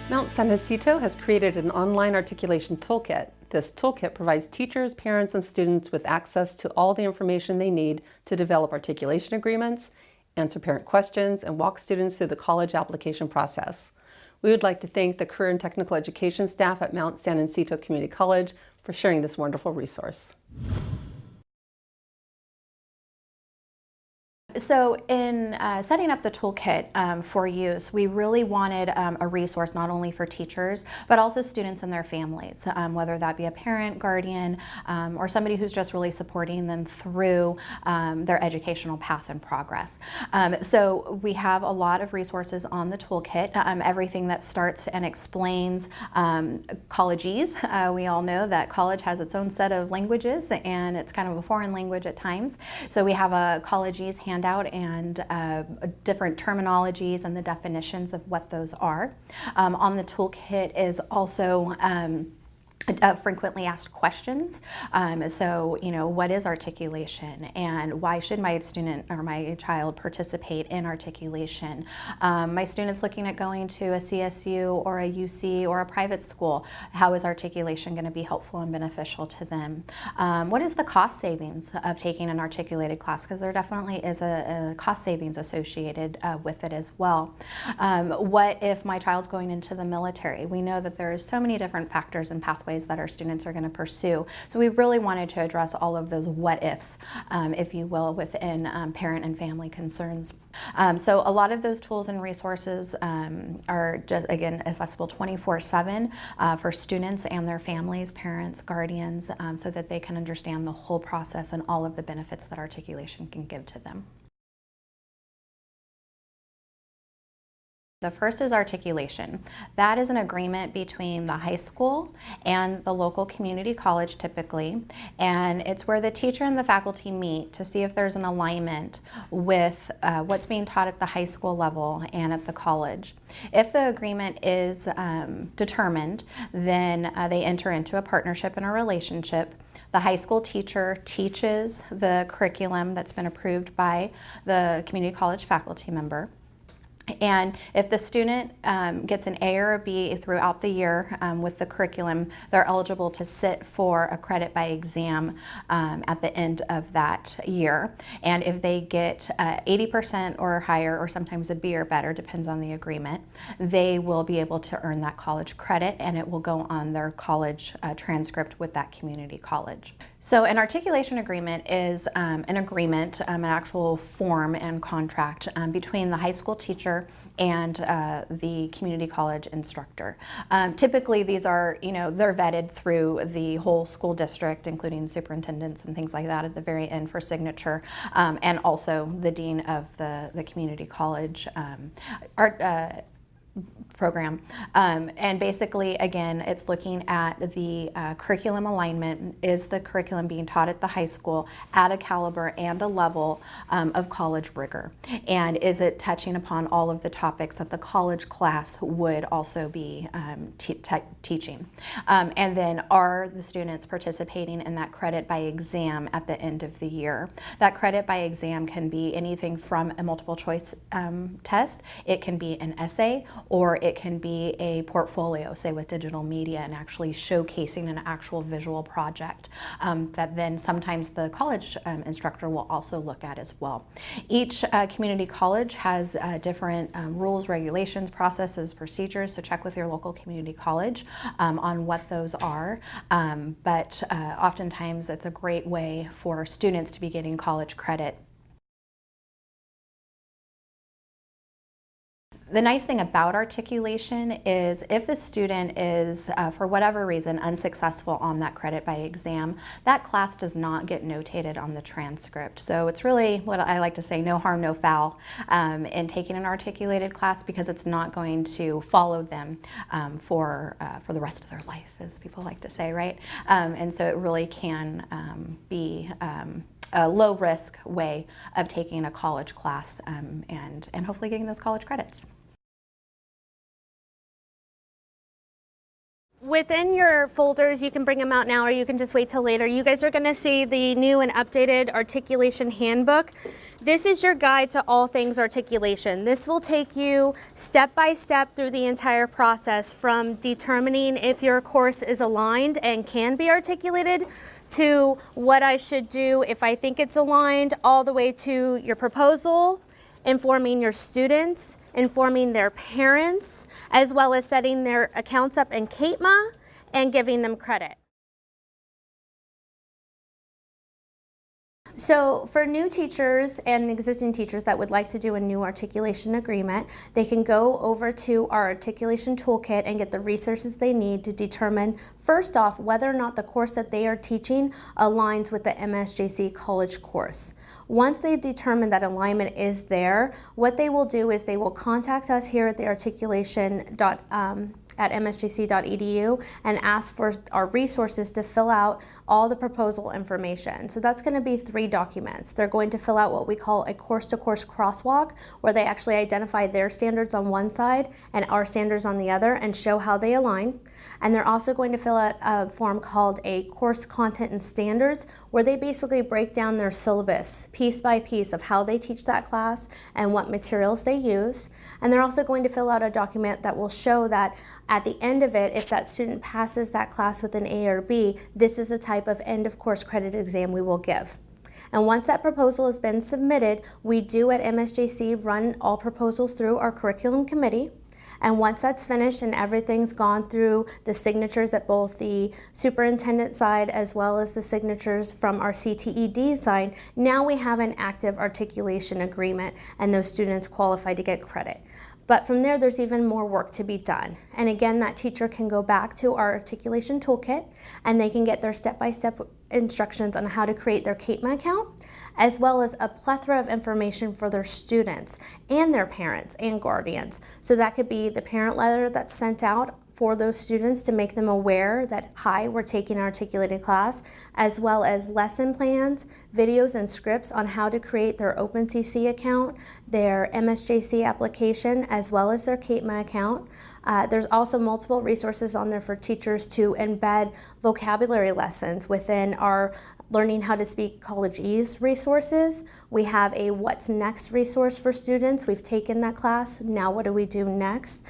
Mount San Jacinto has created an online articulation toolkit. This toolkit provides teachers, parents, and students with access to all the information they need to develop articulation agreements, answer parent questions, and walk students through the college application process. We would like to thank the Career and Technical Education staff at Mount San Jacinto Community College for sharing this wonderful resource. So in setting up the toolkit for use, we really wanted a resource not only for teachers, but also students and their families, whether that be a parent, guardian, or somebody who's just really supporting them through their educational path and progress. So we have a lot of resources on the toolkit, everything that starts and explains collegeese. We all know that college has its own set of languages and it's kind of a foreign language at times. So we have a collegeese handout and different terminologies and the definitions of what those are. On the toolkit is also frequently asked questions. So, what is articulation and why should my student or my child participate in articulation? My students looking at going to a CSU or a UC or a private school, how is articulation going to be helpful and beneficial to them? What is the cost savings of taking an articulated class? Because there definitely is a cost savings associated with it as well. What if my child's going into the military? We know that there's so many different factors and pathways that our students are going to pursue. So we really wanted to address all of those what ifs, if you will, within parent and family concerns. So a lot of those tools and resources are just, again, accessible 24/7 for students and their families, parents, guardians, so that they can understand the whole process and all of the benefits that articulation can give to them. The first is articulation. That is an agreement between the high school and the local community college typically, and it's where the teacher and the faculty meet to see if there's an alignment with what's being taught at the high school level and at the college. If the agreement is determined, then they enter into a partnership and a relationship. The high school teacher teaches the curriculum that's been approved by the community college faculty member. And if the student gets an A or a B throughout the year with the curriculum, they're eligible to sit for a credit by exam at the end of that year. And if they get 80% or higher, or sometimes a B or better, depends on the agreement, they will be able to earn that college credit, and it will go on their college transcript with that community college. So an articulation agreement is an agreement, an actual form and contract between the high school teacher and the community college instructor. Typically these are, they're vetted through the whole school district, including superintendents and things like that at the very end for signature, and also the dean of the community college program. And basically, again, it's looking at the curriculum alignment. Is the curriculum being taught at the high school at a caliber and a level of college rigor? And is it touching upon all of the topics that the college class would also be teaching? And then are the students participating in that credit by exam at the end of the year? That credit by exam can be anything from a multiple choice test, it can be an essay, or it can be a portfolio, say with digital media, and actually showcasing an actual visual project that then sometimes the college instructor will also look at as well. Each community college has different rules, regulations, processes, procedures, so check with your local community college on what those are. But oftentimes it's a great way for students to be getting college credit. The nice thing about articulation is if the student is, for whatever reason, unsuccessful on that credit by exam, that class does not get notated on the transcript. So it's really what I like to say, no harm, no foul in taking an articulated class, because it's not going to follow them for the rest of their life, as people like to say, right? And so it really can be a low-risk way of taking a college class and hopefully getting those college credits. Within your folders, you can bring them out now or you can just wait till later. You guys are going to see the new and updated articulation handbook. This is your guide to all things articulation. This will take you step by step through the entire process, from determining if your course is aligned and can be articulated to what I should do if I think it's aligned, all the way to your proposal, informing your students, informing their parents, as well as setting their accounts up in CATMA and giving them credit. So for new teachers and existing teachers that would like to do a new articulation agreement, they can go over to our Articulation Toolkit and get the resources they need to determine, first off, whether or not the course that they are teaching aligns with the MSJC college course. Once they've determined that alignment is there, what they will do is they will contact us here at the at msjc.edu and ask for our resources to fill out all the proposal information. So that's going to be 3 documents. They're going to fill out what we call a course-to-course crosswalk, where they actually identify their standards on one side and our standards on the other and show how they align. And they're also going to fill out a form called a course content and standards, where they basically break down their syllabus piece by piece of how they teach that class and what materials they use. And they're also going to fill out a document that will show that at the end of it, if that student passes that class with an A or B, this is the type of end of course credit exam we will give. And once that proposal has been submitted, we do at MSJC run all proposals through our curriculum committee. And once that's finished and everything's gone through the signatures at both the superintendent side as well as the signatures from our CTED side, now we have an active articulation agreement and those students qualify to get credit. But from there, there's even more work to be done. And again, that teacher can go back to our Articulation Toolkit and they can get their step-by-step instructions on how to create their CATMA account, as well as a plethora of information for their students and their parents and guardians. So that could be the parent letter that's sent out for those students to make them aware that, hi, we're taking an articulated class, as well as lesson plans, videos, and scripts on how to create their OpenCC account, their MSJC application, as well as their CATMA account. There's also multiple resources on there for teachers to embed vocabulary lessons within our Learning How to Speak College-Ease resources. We have a What's Next resource for students. We've taken that class. Now what do we do next?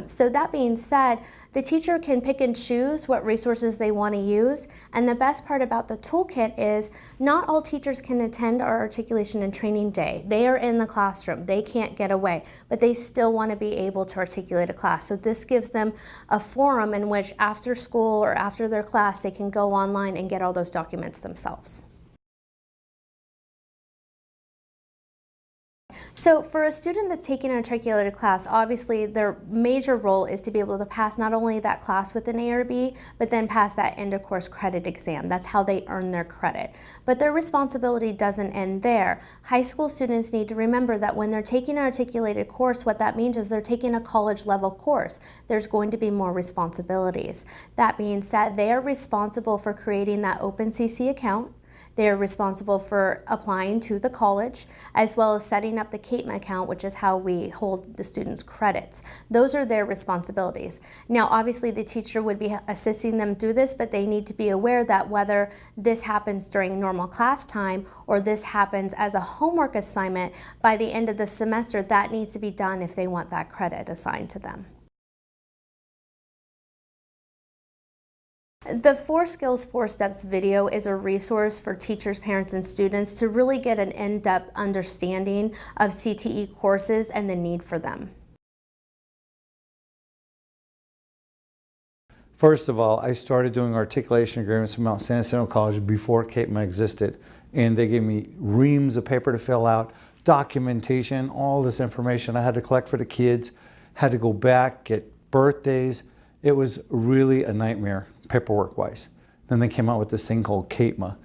So that being said, the teacher can pick and choose what resources they want to use. And the best part about the toolkit is not all teachers can attend our articulation and training day. They are in the classroom. They can't get away, but they still want to be able to articulate a class. So this gives them a forum in which after school or after their class, they can go online and get all those documents themselves. So for a student that's taking an articulated class, obviously their major role is to be able to pass not only that class with an A or B, but then pass that end of course credit exam. That's how they earn their credit. But their responsibility doesn't end there. High school students need to remember that when they're taking an articulated course, what that means is they're taking a college level course. There's going to be more responsibilities. That being said, they are responsible for creating that OpenCC account. They're responsible for applying to the college, as well as setting up the CATMA account, which is how we hold the students' credits. Those are their responsibilities. Now, obviously, the teacher would be assisting them through this, but they need to be aware that whether this happens during normal class time or this happens as a homework assignment, by the end of the semester, that needs to be done if they want that credit assigned to them. The 4 Skills, 4 Steps video is a resource for teachers, parents, and students to really get an in-depth understanding of CTE courses and the need for them. First of all, I started doing articulation agreements from Mount San Jacinto College before CATMA existed, and they gave me reams of paper to fill out, documentation, all this information I had to collect for the kids, had to go back, get birthdays. It was really a nightmare paperwork-wise. Then they came out with this thing called CATMA.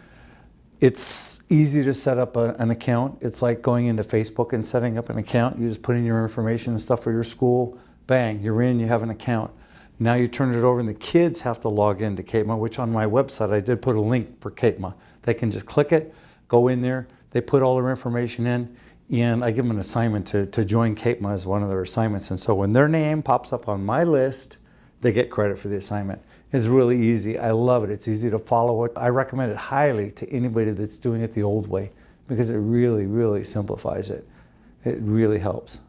It's easy to set up an account. It's like going into Facebook and setting up an account. You just put in your information and stuff for your school. Bang, you're in, you have an account. Now you turn it over and the kids have to log into CATMA, which on my website I did put a link for CATMA. They can just click it, go in there, they put all their information in, and I give them an assignment to join CATMA as one of their assignments. And so when their name pops up on my list they get credit for the assignment. It's really easy. I love it. It's easy to follow it. I recommend it highly to anybody that's doing it the old way because it really, really simplifies it. It really helps.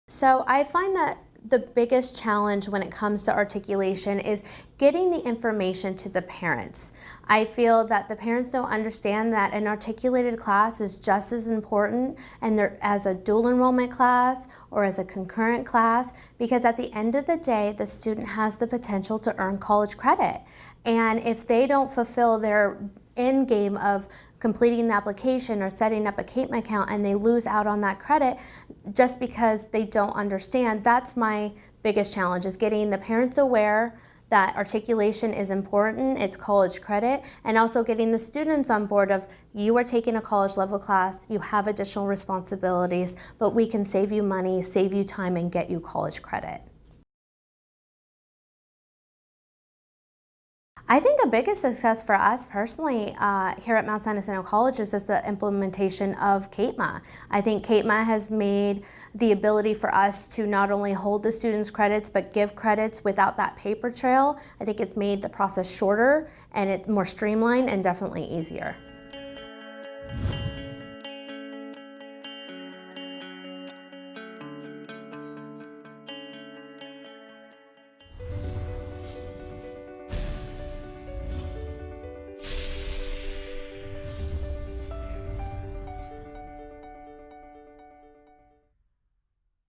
So I find that the biggest challenge when it comes to articulation is getting the information to the parents. I feel that the parents don't understand that an articulated class is just as important and as a dual enrollment class or as a concurrent class, because at the end of the day, the student has the potential to earn college credit. And if they don't fulfill their end game of completing the application or setting up a CAPEMA account and they lose out on that credit just because they don't understand, that's my biggest challenge, is getting the parents aware that articulation is important, it's college credit, and also getting the students on board of, you are taking a college level class, you have additional responsibilities, but we can save you money, save you time, and get you college credit. I think the biggest success for us personally here at Mount San Jacinto College is just the implementation of CAPEMA. I think CAPEMA has made the ability for us to not only hold the students' credits but give credits without that paper trail. I think it's made the process shorter and it's more streamlined and definitely easier.